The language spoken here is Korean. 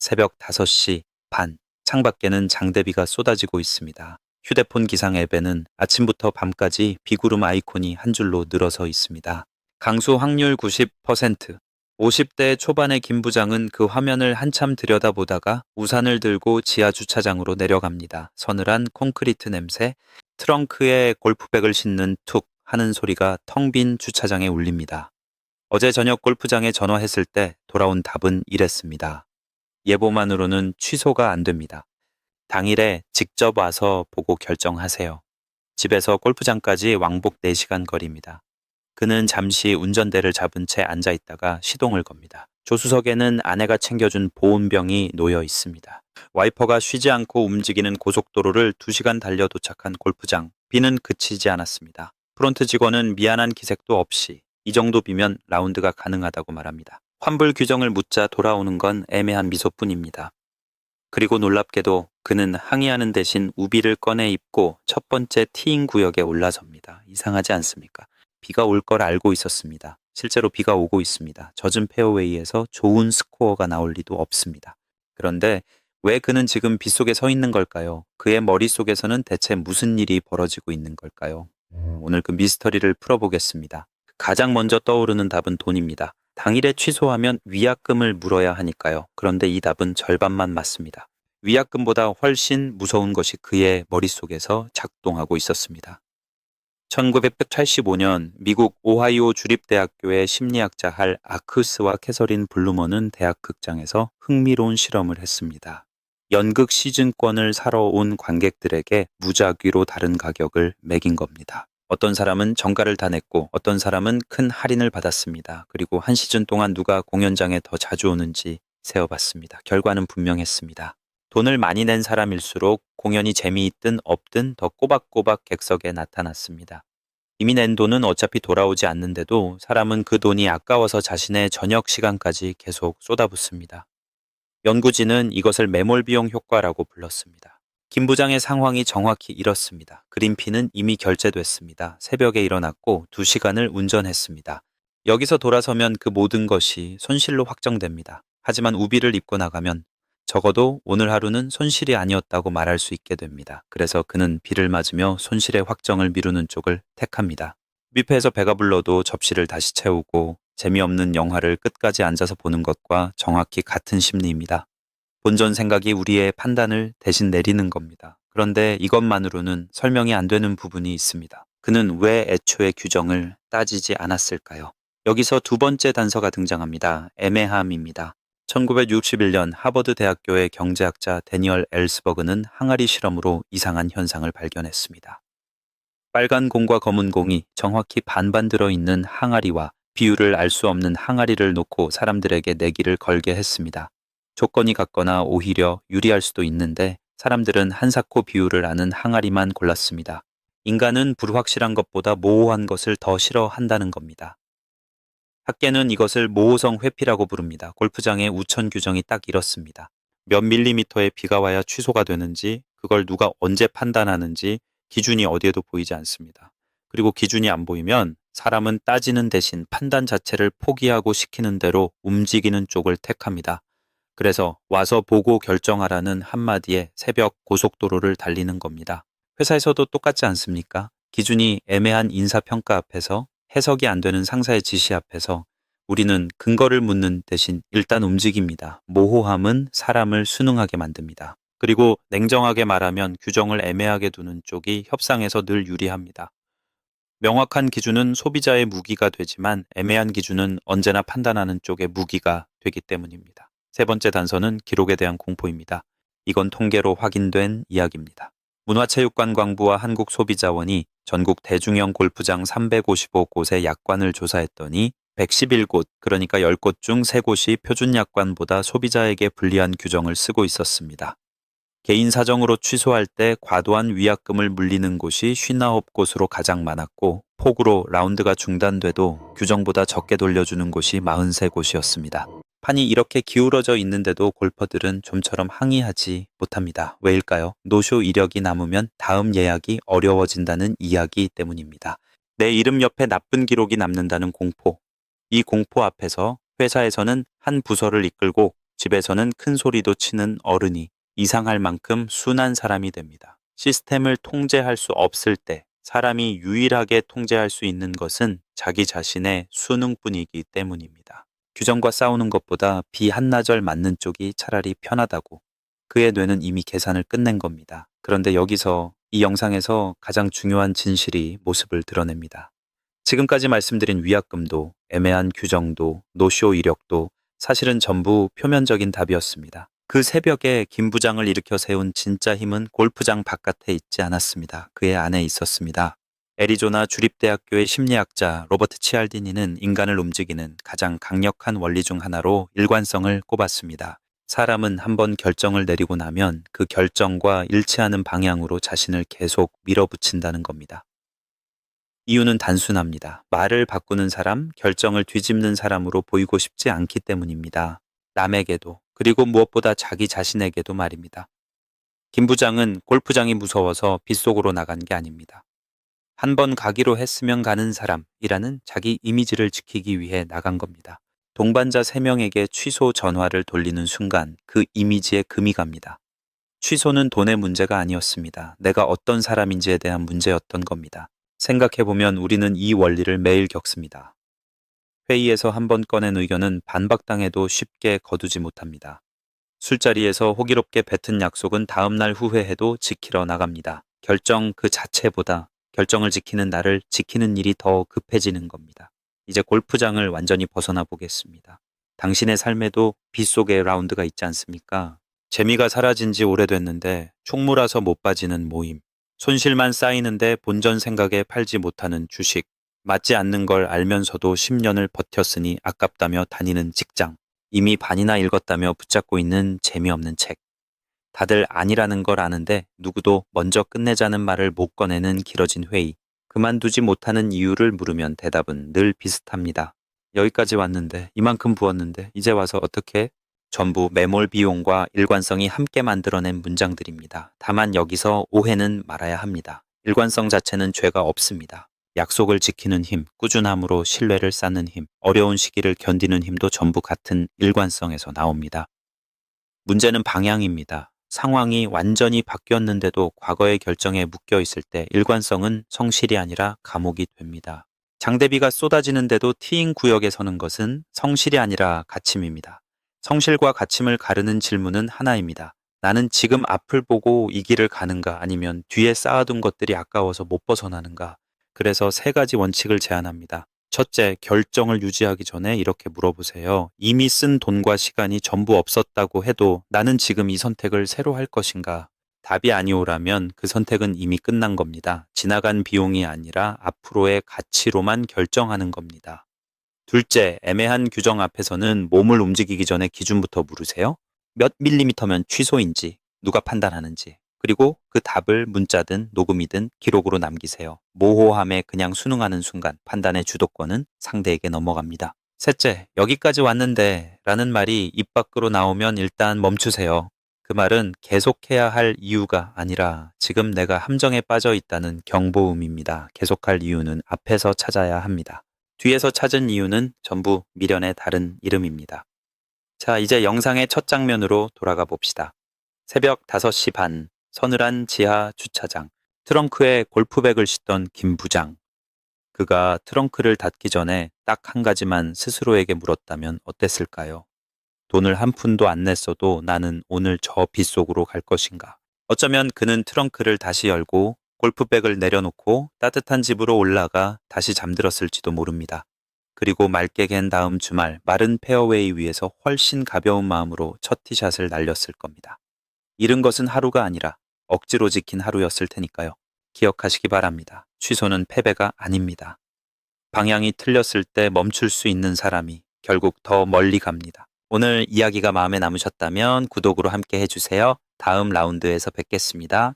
새벽 5시 반, 창밖에는 장대비가 쏟아지고 있습니다. 휴대폰 기상 앱에는 아침부터 밤까지 비구름 아이콘이 한 줄로 늘어서 있습니다. 강수 확률 90%. 50대 초반의 김 부장은 그 화면을 한참 들여다보다가 우산을 들고 지하 주차장으로 내려갑니다. 서늘한 콘크리트 냄새, 트렁크에 골프백을 싣는 툭 하는 소리가 텅 빈 주차장에 울립니다. 어제 저녁 골프장에 전화했을 때 돌아온 답은 이랬습니다. 예보만으로는 취소가 안 됩니다. 당일에 직접 와서 보고 결정하세요. 집에서 골프장까지 왕복 4시간 거리입니다. 그는 잠시 운전대를 잡은 채 앉아 있다가 시동을 겁니다. 조수석에는 아내가 챙겨준 보온병이 놓여 있습니다. 와이퍼가 쉬지 않고 움직이는 고속도로를 2시간 달려 도착한 골프장. 비는 그치지 않았습니다. 프론트 직원은 미안한 기색도 없이 이 정도 비면 라운드가 가능하다고 말합니다. 환불 규정을 묻자 돌아오는 건 애매한 미소뿐입니다. 그리고 놀랍게도 그는 항의하는 대신 우비를 꺼내 입고 첫 번째 티잉 구역에 올라섭니다. 이상하지 않습니까? 비가 올 걸 알고 있었습니다. 실제로 비가 오고 있습니다. 젖은 페어웨이에서 좋은 스코어가 나올 리도 없습니다. 그런데 왜 그는 지금 빗속에 서 있는 걸까요? 그의 머릿속에서는 대체 무슨 일이 벌어지고 있는 걸까요? 오늘 그 미스터리를 풀어보겠습니다. 가장 먼저 떠오르는 답은 돈입니다. 당일에 취소하면 위약금을 물어야 하니까요. 그런데 이 답은 절반만 맞습니다. 위약금보다 훨씬 무서운 것이 그의 머릿속에서 작동하고 있었습니다. 1985년 미국 오하이오 주립대학교의 심리학자 할 아크스와 캐서린 블루먼은 대학 극장에서 흥미로운 실험을 했습니다. 연극 시즌권을 사러 온 관객들에게 무작위로 다른 가격을 매긴 겁니다. 어떤 사람은 정가를 다 냈고 어떤 사람은 큰 할인을 받았습니다. 그리고 한 시즌 동안 누가 공연장에 더 자주 오는지 세어봤습니다. 결과는 분명했습니다. 돈을 많이 낸 사람일수록 공연이 재미있든 없든 더 꼬박꼬박 객석에 나타났습니다. 이미 낸 돈은 어차피 돌아오지 않는데도 사람은 그 돈이 아까워서 자신의 저녁 시간까지 계속 쏟아붓습니다. 연구진은 이것을 매몰 비용 효과라고 불렀습니다. 김 부장의 상황이 정확히 이렇습니다. 그린피는 이미 결제됐습니다. 새벽에 일어났고 2시간을 운전했습니다. 여기서 돌아서면 그 모든 것이 손실로 확정됩니다. 하지만 우비를 입고 나가면 적어도 오늘 하루는 손실이 아니었다고 말할 수 있게 됩니다. 그래서 그는 비를 맞으며 손실의 확정을 미루는 쪽을 택합니다. 뷔페에서 배가 불러도 접시를 다시 채우고 재미없는 영화를 끝까지 앉아서 보는 것과 정확히 같은 심리입니다. 본전 생각이 우리의 판단을 대신 내리는 겁니다. 그런데 이것만으로는 설명이 안 되는 부분이 있습니다. 그는 왜 애초에 규정을 따지지 않았을까요? 여기서 두 번째 단서가 등장합니다. 애매함입니다. 1961년 하버드 대학교의 경제학자 데니얼 엘스버그는 항아리 실험으로 이상한 현상을 발견했습니다. 빨간 공과 검은 공이 정확히 반반 들어있는 항아리와 비율을 알 수 없는 항아리를 놓고 사람들에게 내기를 걸게 했습니다. 조건이 같거나 오히려 유리할 수도 있는데 사람들은 한사코 비율을 아는 항아리만 골랐습니다. 인간은 불확실한 것보다 모호한 것을 더 싫어한다는 겁니다. 학계는 이것을 모호성 회피라고 부릅니다. 골프장의 우천 규정이 딱 이렇습니다. 몇 밀리미터의 비가 와야 취소가 되는지, 그걸 누가 언제 판단하는지 기준이 어디에도 보이지 않습니다. 그리고 기준이 안 보이면 사람은 따지는 대신 판단 자체를 포기하고 시키는 대로 움직이는 쪽을 택합니다. 그래서 와서 보고 결정하라는 한마디에 새벽 고속도로를 달리는 겁니다. 회사에서도 똑같지 않습니까? 기준이 애매한 인사평가 앞에서 해석이 안 되는 상사의 지시 앞에서 우리는 근거를 묻는 대신 일단 움직입니다. 모호함은 사람을 순응하게 만듭니다. 그리고 냉정하게 말하면 규정을 애매하게 두는 쪽이 협상에서 늘 유리합니다. 명확한 기준은 소비자의 무기가 되지만 애매한 기준은 언제나 판단하는 쪽의 무기가 되기 때문입니다. 세 번째 단서는 기록에 대한 공포입니다. 이건 통계로 확인된 이야기입니다. 문화체육관광부와 한국소비자원이 전국 대중형 골프장 355곳의 약관을 조사했더니 111곳, 그러니까 10곳 중 3곳이 표준 약관보다 소비자에게 불리한 규정을 쓰고 있었습니다. 개인 사정으로 취소할 때 과도한 위약금을 물리는 곳이 59곳으로 가장 많았고 폭우로 라운드가 중단돼도 규정보다 적게 돌려주는 곳이 43곳이었습니다. 판이 이렇게 기울어져 있는데도 골퍼들은 좀처럼 항의하지 못합니다. 왜일까요? 노쇼 이력이 남으면 다음 예약이 어려워진다는 이야기 때문입니다. 내 이름 옆에 나쁜 기록이 남는다는 공포. 이 공포 앞에서 회사에서는 한 부서를 이끌고 집에서는 큰 소리도 치는 어른이 이상할 만큼 순한 사람이 됩니다. 시스템을 통제할 수 없을 때 사람이 유일하게 통제할 수 있는 것은 자기 자신의 수능뿐이기 때문입니다. 규정과 싸우는 것보다 비 한나절 맞는 쪽이 차라리 편하다고 그의 뇌는 이미 계산을 끝낸 겁니다. 그런데 여기서 이 영상에서 가장 중요한 진실이 모습을 드러냅니다. 지금까지 말씀드린 위약금도 애매한 규정도 노쇼 이력도 사실은 전부 표면적인 답이었습니다. 그 새벽에 김 부장을 일으켜 세운 진짜 힘은 골프장 바깥에 있지 않았습니다. 그의 안에 있었습니다. 애리조나 주립대학교의 심리학자 로버트 치알디니는 인간을 움직이는 가장 강력한 원리 중 하나로 일관성을 꼽았습니다. 사람은 한번 결정을 내리고 나면 그 결정과 일치하는 방향으로 자신을 계속 밀어붙인다는 겁니다. 이유는 단순합니다. 말을 바꾸는 사람, 결정을 뒤집는 사람으로 보이고 싶지 않기 때문입니다. 남에게도, 그리고 무엇보다 자기 자신에게도 말입니다. 김 부장은 골프장이 무서워서 빗속으로 나간 게 아닙니다. 한 번 가기로 했으면 가는 사람이라는 자기 이미지를 지키기 위해 나간 겁니다. 동반자 3명에게 취소 전화를 돌리는 순간 그 이미지에 금이 갑니다. 취소는 돈의 문제가 아니었습니다. 내가 어떤 사람인지에 대한 문제였던 겁니다. 생각해보면 우리는 이 원리를 매일 겪습니다. 회의에서 한 번 꺼낸 의견은 반박당해도 쉽게 거두지 못합니다. 술자리에서 호기롭게 뱉은 약속은 다음날 후회해도 지키러 나갑니다. 결정 그 자체보다 결정을 지키는 나를 지키는 일이 더 급해지는 겁니다. 이제 골프장을 완전히 벗어나 보겠습니다. 당신의 삶에도 빗속에 라운드가 있지 않습니까? 재미가 사라진 지 오래됐는데 총무라서 못 빠지는 모임. 손실만 쌓이는데 본전 생각에 팔지 못하는 주식. 맞지 않는 걸 알면서도 10년을 버텼으니 아깝다며 다니는 직장. 이미 반이나 읽었다며 붙잡고 있는 재미없는 책. 다들 아니라는 걸 아는데 누구도 먼저 끝내자는 말을 못 꺼내는 길어진 회의. 그만두지 못하는 이유를 물으면 대답은 늘 비슷합니다. 여기까지 왔는데, 이만큼 부었는데 이제 와서 어떻게? 전부 매몰 비용과 일관성이 함께 만들어낸 문장들입니다. 다만 여기서 오해는 말아야 합니다. 일관성 자체는 죄가 없습니다. 약속을 지키는 힘, 꾸준함으로 신뢰를 쌓는 힘, 어려운 시기를 견디는 힘도 전부 같은 일관성에서 나옵니다. 문제는 방향입니다. 상황이 완전히 바뀌었는데도 과거의 결정에 묶여 있을 때 일관성은 성실이 아니라 감옥이 됩니다. 장대비가 쏟아지는데도 티인 구역에 서는 것은 성실이 아니라 가침입니다. 성실과 가침을 가르는 질문은 하나입니다. 나는 지금 앞을 보고 이 길을 가는가 아니면 뒤에 쌓아둔 것들이 아까워서 못 벗어나는가. 그래서 3가지 원칙을 제안합니다. 첫째, 결정을 유지하기 전에 이렇게 물어보세요. 이미 쓴 돈과 시간이 전부 없었다고 해도 나는 지금 이 선택을 새로 할 것인가? 답이 아니오라면 그 선택은 이미 끝난 겁니다. 지나간 비용이 아니라 앞으로의 가치로만 결정하는 겁니다. 둘째, 애매한 규정 앞에서는 몸을 움직이기 전에 기준부터 물으세요. 몇 밀리미터면 취소인지, 누가 판단하는지. 그리고 그 답을 문자든 녹음이든 기록으로 남기세요. 모호함에 그냥 순응하는 순간 판단의 주도권은 상대에게 넘어갑니다. 셋째, 여기까지 왔는데 라는 말이 입 밖으로 나오면 일단 멈추세요. 그 말은 계속해야 할 이유가 아니라 지금 내가 함정에 빠져 있다는 경보음입니다. 계속할 이유는 앞에서 찾아야 합니다. 뒤에서 찾은 이유는 전부 미련의 다른 이름입니다. 자, 이제 영상의 첫 장면으로 돌아가 봅시다. 새벽 5시 반, 서늘한 지하 주차장, 트렁크에 골프백을 싣던 김 부장. 그가 트렁크를 닫기 전에 딱 한 가지만 스스로에게 물었다면 어땠을까요? 돈을 한 푼도 안 냈어도 나는 오늘 저 빗속으로 갈 것인가? 어쩌면 그는 트렁크를 다시 열고 골프백을 내려놓고 따뜻한 집으로 올라가 다시 잠들었을지도 모릅니다. 그리고 맑게 갠 다음 주말 마른 페어웨이 위에서 훨씬 가벼운 마음으로 첫 티샷을 날렸을 겁니다. 잃은 것은 하루가 아니라 억지로 지킨 하루였을 테니까요. 기억하시기 바랍니다. 취소는 패배가 아닙니다. 방향이 틀렸을 때 멈출 수 있는 사람이 결국 더 멀리 갑니다. 오늘 이야기가 마음에 남으셨다면 구독으로 함께 해주세요. 다음 라운드에서 뵙겠습니다.